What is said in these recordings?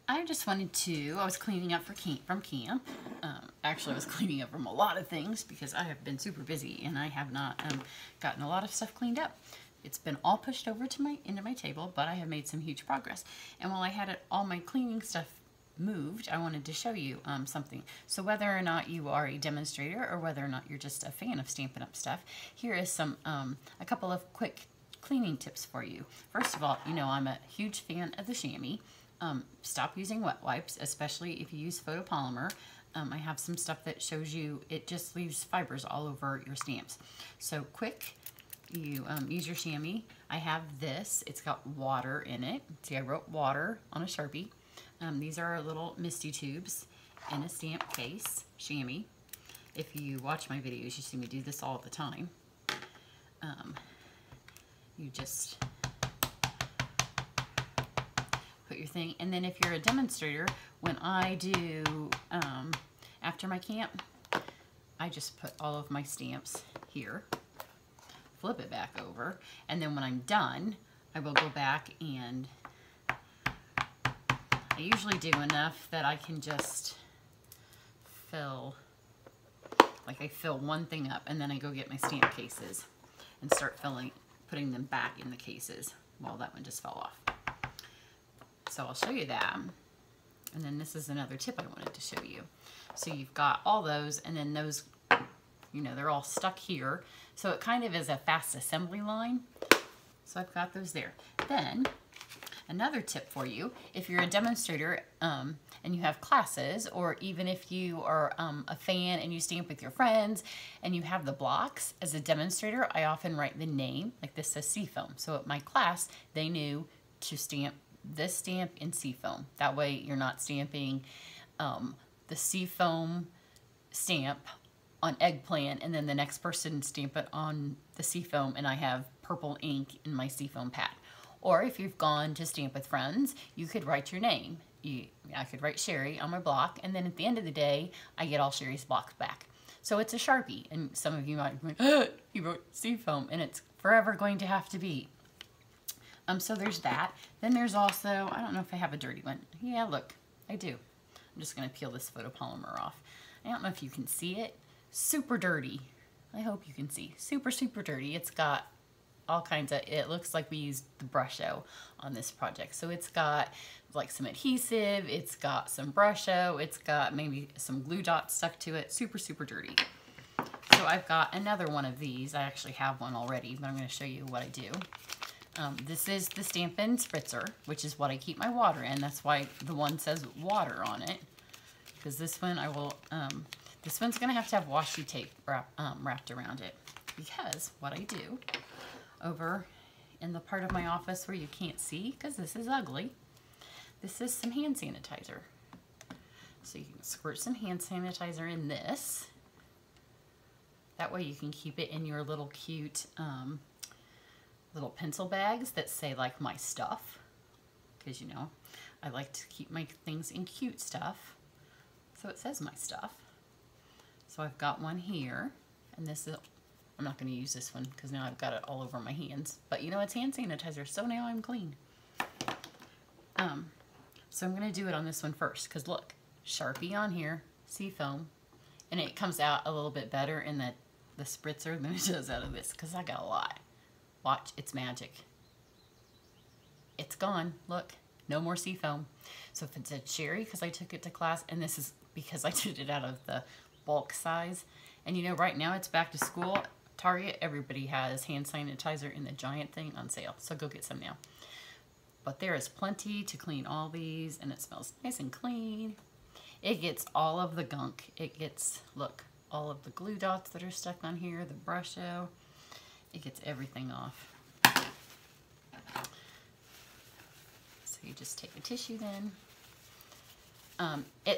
I just wanted to, I was cleaning up from camp. Actually, I was cleaning up from a lot of things because I have been super busy and I have not gotten a lot of stuff cleaned up. It's been all pushed over to into my table, but I have made some huge progress. And while I had all my cleaning stuff moved, I wanted to show you something. So whether or not you are a demonstrator or whether or not you're just a fan of Stampin' Up! Stuff, here is some a couple of quick cleaning tips for you. First of all, you know I'm a huge fan of the chamois. Stop using wet wipes, especially if you use photopolymer. I have some stuff that shows you it just leaves fibers all over your stamps. So quick, you use your chamois. I have this. It's got water in it. See, I wrote water on a Sharpie. These are little misty tubes in a stamp case, chamois. If you watch my videos, you see me do this all the time. You just put your thing, and then if you're a demonstrator, when I do after my camp, I just put all of my stamps here, flip it back over, and then when I'm done, I will go back and I usually do enough that I can just fill, like I fill one thing up and then I go get my stamp cases and start putting them back in the cases. Well, that one just fell off. So I'll show you that. And then this is another tip I wanted to show you. So you've got all those, and then those, you know, they're all stuck here. So it kind of is a fast assembly line. So I've got those there. Then another tip for you, if you're a demonstrator and you have classes, or even if you are a fan and you stamp with your friends and you have the blocks, as a demonstrator, I often write the name, like this says Seafoam. So at my class, they knew to stamp this stamp in Seafoam. That way you're not stamping the Seafoam stamp on eggplant and then the next person stamp it on the Seafoam and I have purple ink in my Seafoam pad. Or if you've gone to stamp with friends, you could write your name. I could write Cheri on my block, and then at the end of the day, I get all Cheri's blocks back. So it's a Sharpie, and some of you might be going, oh, you wrote Seafoam, and it's forever going to have to be. So there's that. Then there's also, I don't know if I have a dirty one. Yeah, look, I do. I'm just going to peel this photopolymer off. I don't know if you can see it. Super dirty. I hope you can see. Super, super dirty. It's got all kinds of, it looks like we used the Brusho on this project. So it's got like some adhesive, it's got some Brusho, it's got maybe some glue dots stuck to it. Super, super dirty. So I've got another one of these. I actually have one already, but I'm going to show you what I do. This is the Stampin' Spritzer, which is what I keep my water in. That's why the one says water on it. Because this one I will, this one's going to have washi tape wrapped around it. Because what I do over in the part of my office where you can't see, because this is ugly, this is some hand sanitizer. So you can squirt some hand sanitizer in this. That way you can keep it in your little cute little pencil bags that say like my stuff, because you know I like to keep my things in cute stuff, so it says my stuff. So I've got one here, and this is, I'm not going to use this one because now I've got it all over my hands, but you know it's hand sanitizer, so now I'm clean. So I'm going to do it on this one first, because look, Sharpie on here, Seafoam, and it comes out a little bit better in the spritzer than it does out of this, because I got a lot. Watch, it's magic. It's gone. Look, no more Seafoam. So if it's a Cheri, because I took it to class, and this is because I did it out of the bulk size. And you know, right now it's back to school. Target, everybody has hand sanitizer in the giant thing on sale. So go get some now. But there is plenty to clean all these, and it smells nice and clean. It gets all of the gunk. It gets, look, all of the glue dots that are stuck on here, the Brusho. It gets everything off. So you just take a tissue then.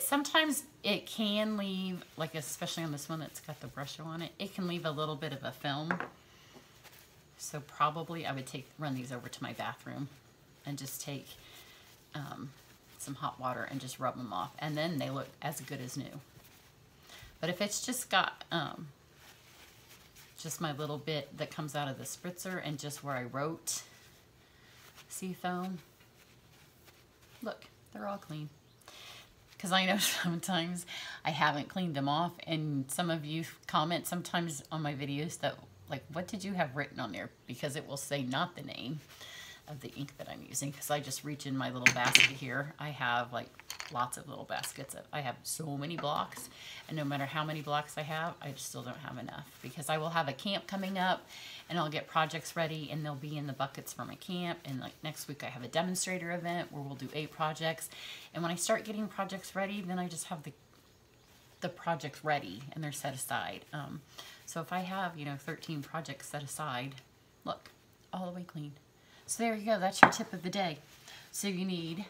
Sometimes it can leave, like especially on this one that's got the Brusho on it, it can leave a little bit of a film. So probably I would run these over to my bathroom and just take some hot water and just rub them off. And then they look as good as new. But if it's just got just my little bit that comes out of the spritzer and just where I wrote Seafoam, look, They're all clean. Because I know sometimes I haven't cleaned them off, and some of you comment sometimes on my videos that, like, what did you have written on there? Because it will say not the name of the ink that I'm using, because I just reach in my little basket here. I have like lots of little baskets. I have so many blocks, and no matter how many blocks I have, I just still don't have enough, because I will have a camp coming up and I'll get projects ready and they'll be in the buckets for my camp. And like next week I have a demonstrator event where we'll do 8 projects, and when I start getting projects ready, then I just have the projects ready and they're set aside. So if I have, you know, 13 projects set aside, look, all the way clean. So there you go, that's your tip of the day. So you need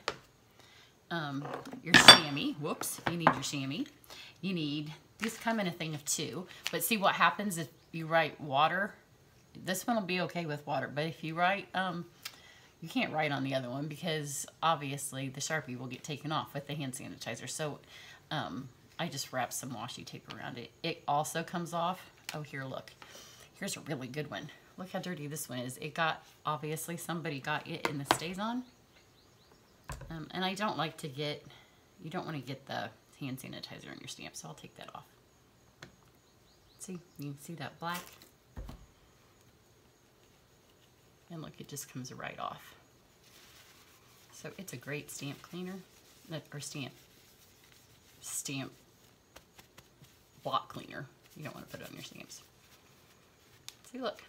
your chamois. Whoops, you need your chamois. You need, these come in a thing of 2, but see what happens if you write water. This one will be okay with water, but if you write, you can't write on the other one because obviously the Sharpie will get taken off with the hand sanitizer. So I just wrap some washi tape around it. It also comes off. Oh, here, look. Here's a really good one. Look how dirty this one is. It got, obviously somebody got it and the stays on. And I don't like to get, you don't want to get the hand sanitizer on your stamp, so I'll take that off. See, you can see that black. And look, it just comes right off. So it's a great stamp cleaner, or stamp block cleaner. You don't want to put it on your stamps. See, look.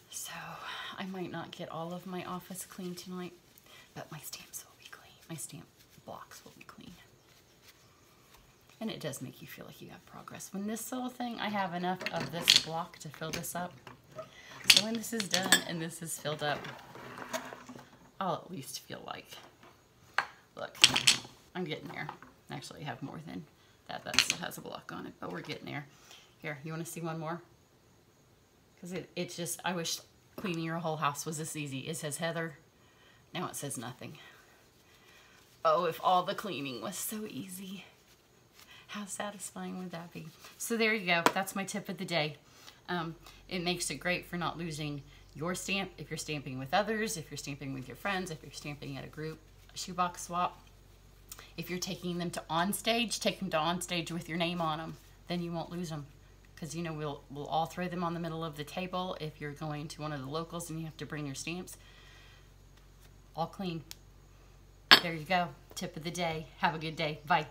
So I might not get all of my office clean tonight, but my stamps will be clean. My stamp blocks will be clean. And it does make you feel like you have progress. When this little thing, I have enough of this block to fill this up. So when this is done and this is filled up, I'll at least feel like, look, I'm getting there. Actually, I have more than that. That still has a block on it, but we're getting there. Here, you want to see one more? Because it's just, I wish cleaning your whole house was this easy. It says Heather. Now it says nothing. Oh, if all the cleaning was so easy. How satisfying would that be? So there you go. That's my tip of the day. It makes it great for not losing your stamp if you're stamping with others, if you're stamping with your friends, if you're stamping at a group shoebox swap. If you're taking them to onstage, take them to onstage with your name on them. Then you won't lose them. Because, you know, we'll all throw them on the middle of the table if you're going to one of the locals and you have to bring your stamps. All clean. There you go. Tip of the day. Have a good day. Bye.